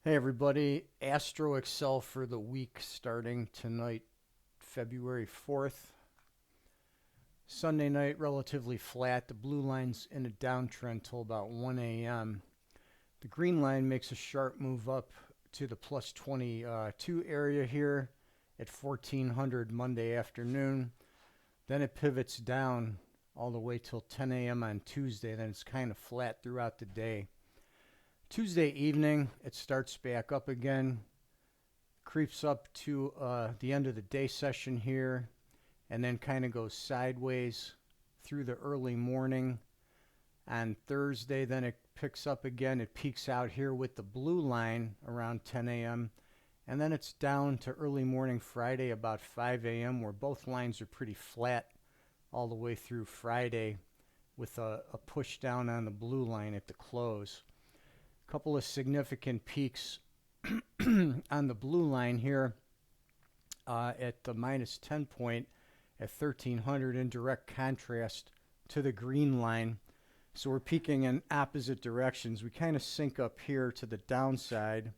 Hey everybody, Astro Excel for the week starting tonight, February 4th. Sunday night, relatively flat. The blue line's in a downtrend till about 1 a.m. The green line makes a sharp move up to the plus 22 area here at 1400 Monday afternoon. Then it pivots down all the way till 10 a.m. on Tuesday. Then it's kind of flat throughout the day. Tuesday evening, it starts back up again, creeps up to the end of the day session here, and then kind of goes sideways through the early morning. On Thursday, then it picks up again. It peaks out here with the blue line around 10 a.m., and then it's down to early morning Friday about 5 a.m., where both lines are pretty flat all the way through Friday with a push down on the blue line at the close. Couple of significant peaks on the blue line here at the minus 10 point at 1300 in direct contrast to the green line. So we're peaking in opposite directions. We kind of sync up here to the downside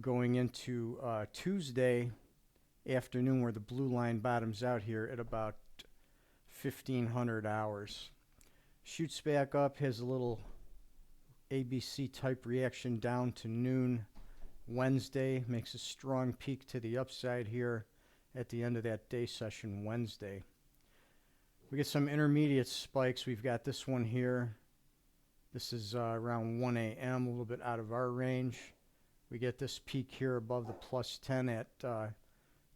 going into Tuesday afternoon, where the blue line bottoms out here at about 1500 hours. Shoots back up, has a little ABC type reaction down to noon Wednesday, makes a strong peak to the upside here at the end of that day session Wednesday. We get some intermediate spikes. We've got this one here. This is around 1 a.m., a little bit out of our range. We get this peak here above the plus 10 at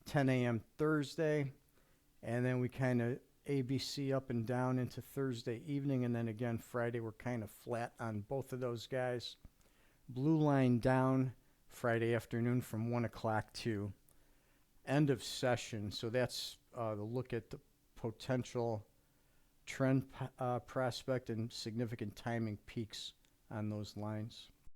10 a.m. Thursday, and then we kind of ABC up and down into Thursday evening, and then again Friday we're kind of flat on both of those guys. Blue line down Friday afternoon from 1 o'clock to end of session. So that's the look at the potential trend prospect and significant timing peaks on those lines.